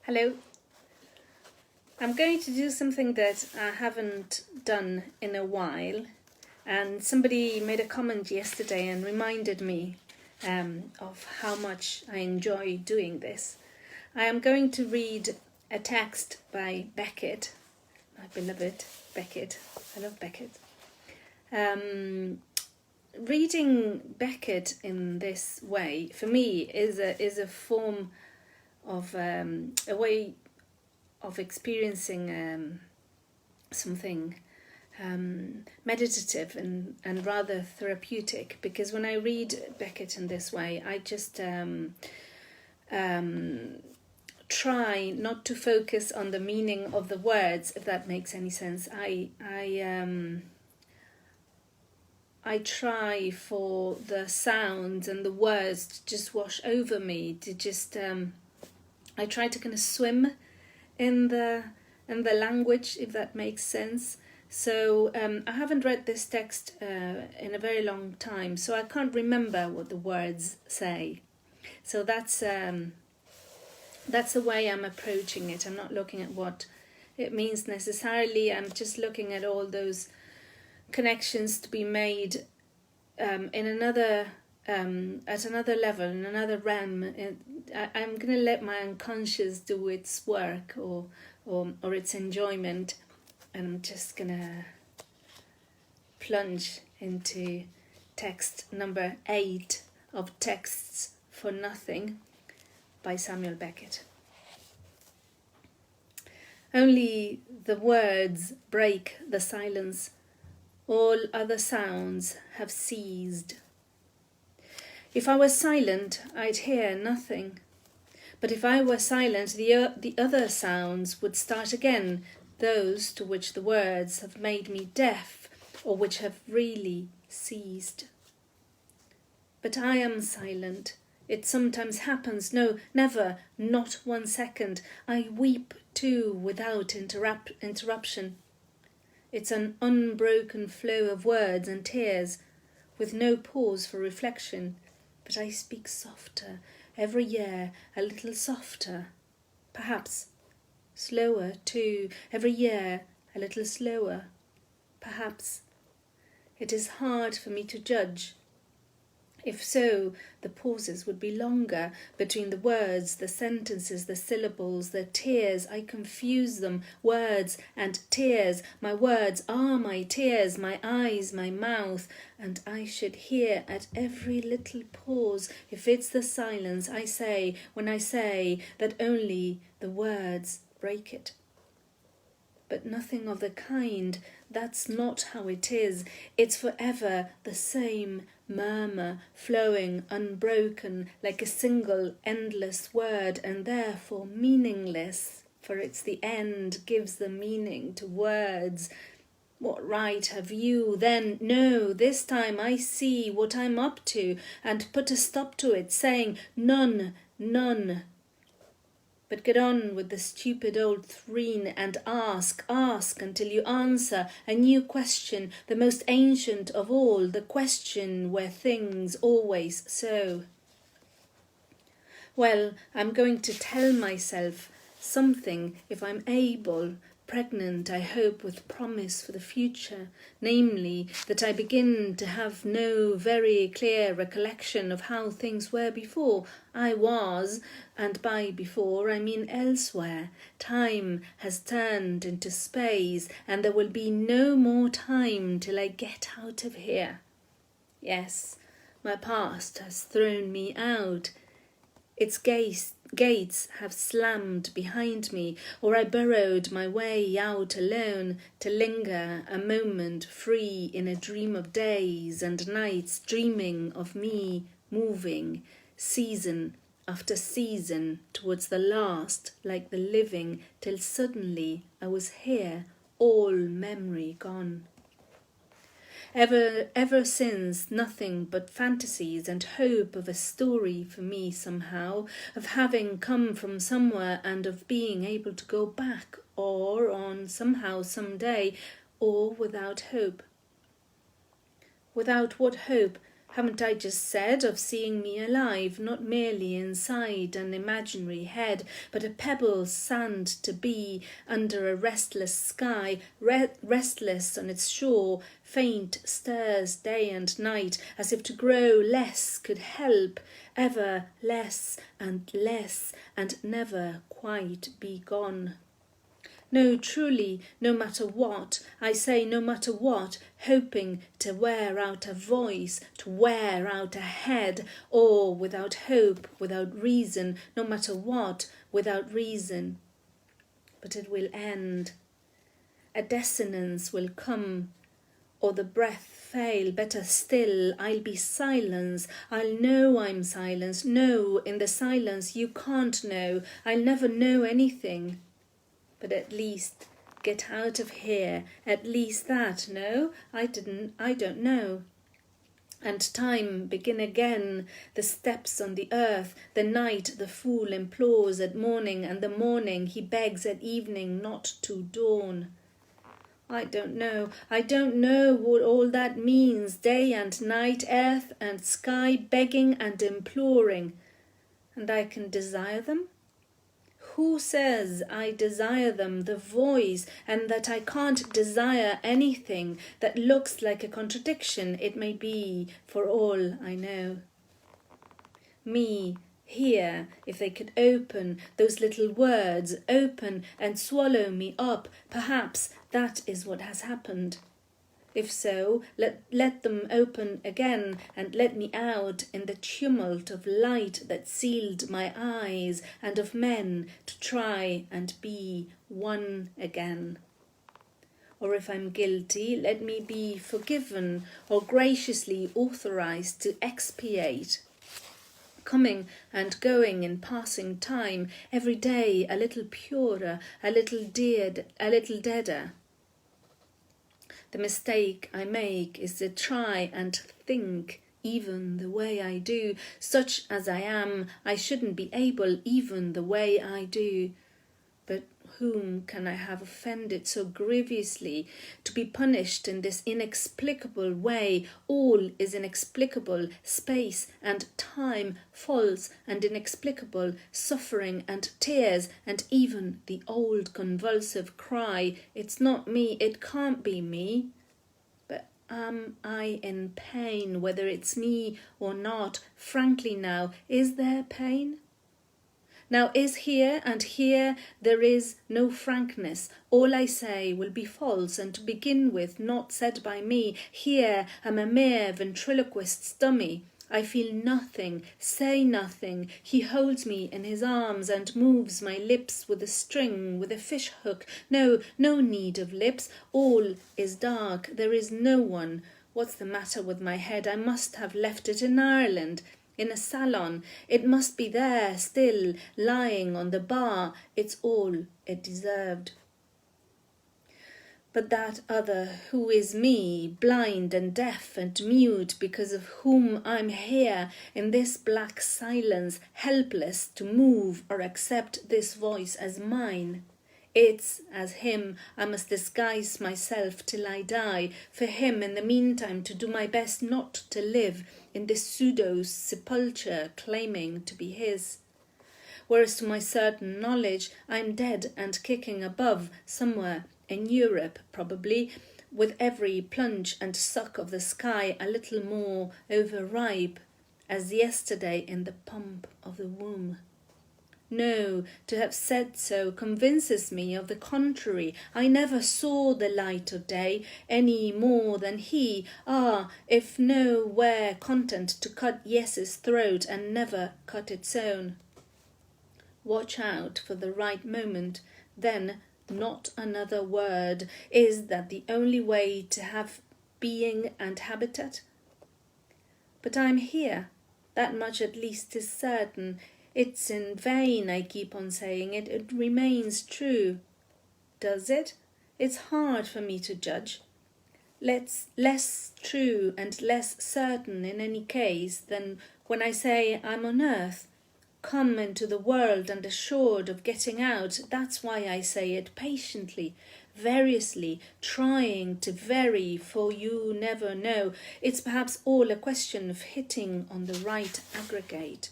Hello. I'm going to do something that I haven't done in a while, and somebody made a comment yesterday and reminded me of how much I enjoy doing this. I am going to read a text by Beckett, my beloved Beckett. I love Beckett. Reading Beckett in this way, for me, is a form of a way of experiencing something meditative and rather therapeutic, because when I read Beckett in this way, I just try not to focus on the meaning of the words, if that makes any sense. I try for the sounds and the words to just wash over me, to just I try to kind of swim in the language, if that makes sense. So I haven't read this text in a very long time, so I can't remember what the words say. So that's the way I'm approaching it. I'm not looking at what it means necessarily. I'm just looking at all those connections to be made in another at another level, in another realm. I'm going to let my unconscious do its work or its enjoyment, and I'm just going to plunge into text number 8 of Texts for Nothing by Samuel Beckett. Only the words break the silence. All other sounds have ceased. If I were silent, I'd hear nothing. But if I were silent, the other sounds would start again, those to which the words have made me deaf, or which have really ceased. But I am silent. It sometimes happens. No, never, not 1 second. I weep too, without interruption. It's an unbroken flow of words and tears, with no pause for reflection. But I speak softer, every year a little softer. Perhaps slower too, every year a little slower. Perhaps. It is hard for me to judge. If so, the pauses would be longer between the words, the sentences, the syllables, the tears. I confuse them, words and tears. My words are my tears, my eyes, my mouth, and I should hear at every little pause. If it's the silence I say when I say that only the words break it. But nothing of the kind. That's not how it is. It's forever the same murmur, flowing, unbroken, like a single endless word, and therefore meaningless, for it's the end gives the meaning to words. What right have you then? No, this time I see what I'm up to, and put a stop to it, saying none, none. But get on with the stupid old threne and ask until you answer a new question, the most ancient of all, the question where things always so. Well, I'm going to tell myself something if I'm able, pregnant, I hope, with promise for the future, namely that I begin to have no very clear recollection of how things were before I was, and by before I mean elsewhere. Time has turned into space, and there will be no more time till I get out of here. Yes, my past has thrown me out. Its gates have slammed behind me, or I burrowed my way out alone to linger a moment free in a dream of days and nights, dreaming of me moving, season after season, towards the last, like the living, till suddenly I was here, all memory gone. Ever since, nothing but fantasies and hope of a story for me somehow, of having come from somewhere and of being able to go back, or on somehow someday, or without hope. Without what hope Haven't I just said of seeing me alive, not merely inside an imaginary head, but a pebble sand to be under a restless sky, restless on its shore, faint stirs day and night, as if to grow less could help, ever less, and never quite be gone. No, truly, no matter what, I say no matter what, hoping to wear out a voice, to wear out a head, or without hope, without reason, no matter what, without reason. But it will end. A dissonance will come, or the breath fail. Better still, I'll be silence. I'll know I'm silence. No, in the silence you can't know. I'll never know anything. But at least get out of here, at least that. No, I don't know. And time begin again, the steps on the earth, the night the fool implores at morning, and the morning he begs at evening not to dawn. I don't know what all that means, day and night, earth and sky, begging and imploring. And I can desire them? Who says I desire them, the voice, and that I can't desire anything that looks like a contradiction? It may be, for all I know. Me, here, if they could open those little words, open and swallow me up, perhaps that is what has happened. If so, let them open again and let me out in the tumult of light that sealed my eyes, and of men to try and be one again. Or if I'm guilty, let me be forgiven or graciously authorized to expiate. Coming and going in passing time, every day a little purer, a little deader. The mistake I make is to try and think even the way I do. Such as I am, I shouldn't be able even the way I do. But whom can I have offended so grievously to be punished in this inexplicable way? All is inexplicable, space and time, false and inexplicable, suffering and tears, and even the old convulsive cry, "It's not me, it can't be me." But am I in pain, whether it's me or not? Frankly now, is there pain? Now is here, and here there is no frankness. All I say will be false, and to begin with not said by me. Here am a mere ventriloquist's dummy. I feel nothing, say nothing. He holds me in his arms and moves my lips with a string, with a fish hook. No need of lips. All is dark. There is no one. What's the matter with my head? I must have left it in Ireland. In a salon. It must be there still, lying on the bar. It's all it deserved. But that other who is me, blind and deaf and mute, because of whom I'm here in this black silence, helpless to move or accept this voice as mine. It's as him I must disguise myself till I die, for him in the meantime to do my best not to live in this pseudo-sepulture claiming to be his. Whereas to my certain knowledge I'm dead and kicking above, somewhere in Europe probably, with every plunge and suck of the sky a little more overripe, as yesterday in the pump of the womb. No, to have said so convinces me of the contrary. I never saw the light of day, any more than he. If nowhere content to cut yes's throat and never cut its own. Watch out for the right moment, then not another word. Is that the only way to have being and habitat? But I'm here, that much at least is certain. It's in vain I keep on saying it, it remains true. Does it? It's hard for me to judge. Less true and less certain in any case than when I say I'm on earth, come into the world and assured of getting out. That's why I say it patiently, variously, trying to vary, for you never know. It's perhaps all a question of hitting on the right aggregate,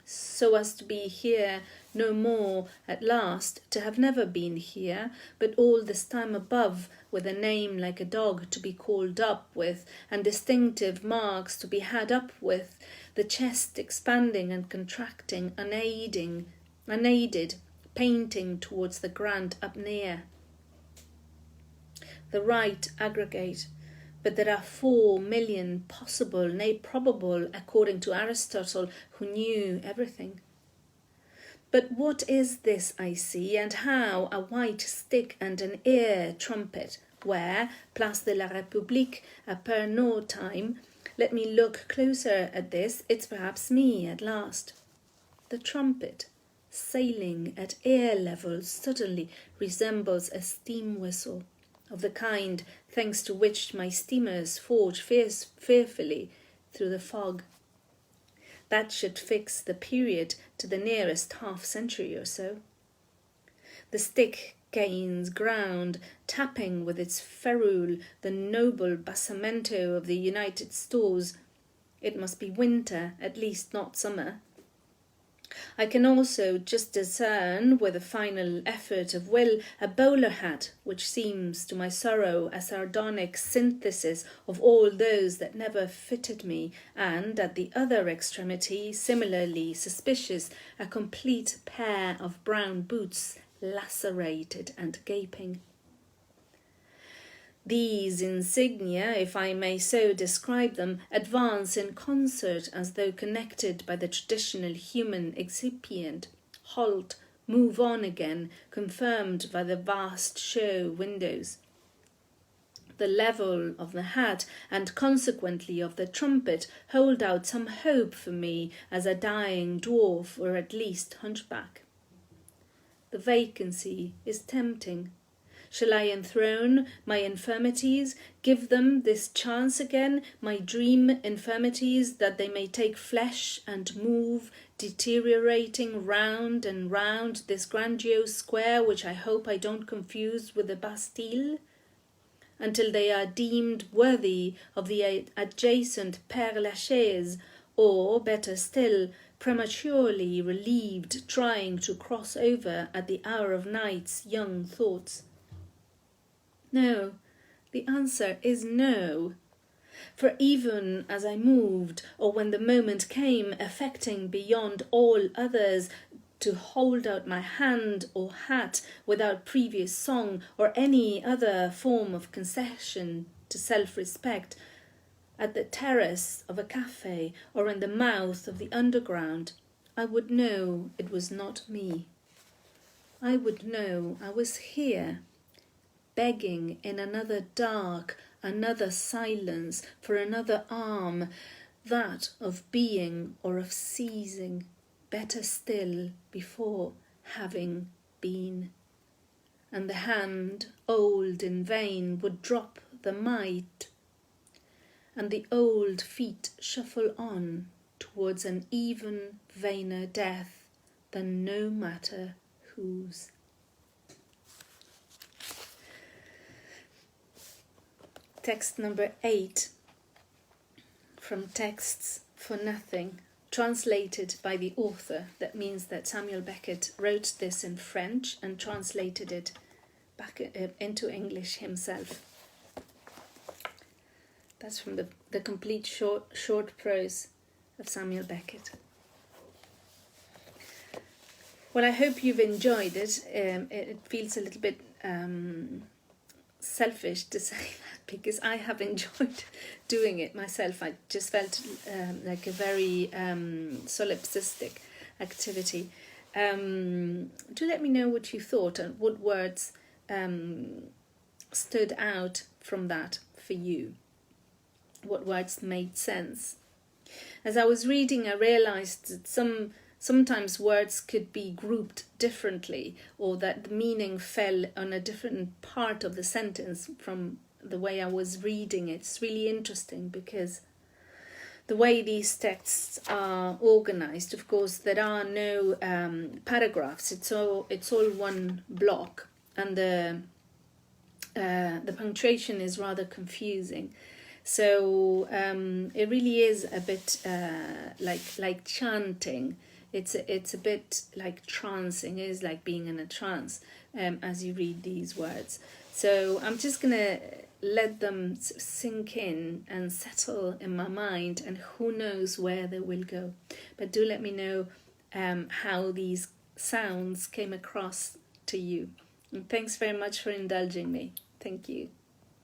so as to be here no more at last, to have never been here, but all this time above, with a name like a dog to be called up with, and distinctive marks to be had up with, the chest expanding and contracting, unaided, painting towards the grand up near. The right aggregate, but there are 4 million possible, nay probable, according to Aristotle, who knew everything. But what is this I see, and how a white stick and an ear trumpet, where, Place de la République, à Pernod time, let me look closer at this, it's perhaps me at last. The trumpet, sailing at air level, suddenly resembles a steam whistle, of the kind thanks to which my steamers forge fearfully through the fog. That should fix the period to the nearest half-century or so. The stick gains ground, tapping with its ferrule the noble basamento of the United Stores. It must be winter, at least not summer. I can also just discern, with a final effort of will, a bowler hat, which seems to my sorrow a sardonic synthesis of all those that never fitted me, and at the other extremity, similarly suspicious, a complete pair of brown boots, lacerated and gaping. These insignia, if I may so describe them, advance in concert as though connected by the traditional human excipient, halt, move on again, confirmed by the vast show windows. The level of the hat, and consequently of the trumpet, hold out some hope for me as a dying dwarf, or at least hunchback. The vacancy is tempting. Shall I enthrone my infirmities, give them this chance again, my dream infirmities, that they may take flesh and move, deteriorating round and round this grandiose square which I hope I don't confuse with the Bastille, until they are deemed worthy of the adjacent Père Lachaise, or, better still, prematurely relieved, trying to cross over at the hour of night's young thoughts? No, the answer is no. For even as I moved, or when the moment came, affecting beyond all others to hold out my hand or hat without previous song or any other form of concession to self-respect, at the terrace of a cafe or in the mouth of the underground, I would know it was not me. I would know I was here, begging in another dark, another silence, for another arm, that of being or of seizing, better still, before having been. And the hand, old in vain, would drop the might, and the old feet shuffle on towards an even vainer death than no matter whose. Text number 8, from Texts for Nothing, translated by the author. That means that Samuel Beckett wrote this in French and translated it back into English himself. That's from the complete short prose of Samuel Beckett. Well, I hope you've enjoyed it. It feels a little bit selfish to say that, because I have enjoyed doing it myself. I just felt like a very solipsistic activity. Do let me know what you thought and what words stood out from that for you. What words made sense. As I was reading, I realized that sometimes words could be grouped differently, or that the meaning fell on a different part of the sentence from the way I was reading it. It's really interesting because the way these texts are organized, of course, there are no paragraphs. It's all one block. and the punctuation is rather confusing. So it really is a bit like chanting. It's a bit like trancing. It is like being in a trance as you read these words. So I'm just gonna let them sink in and settle in my mind, and who knows where they will go. But do let me know how these sounds came across to you. And thanks very much for indulging me. Thank you.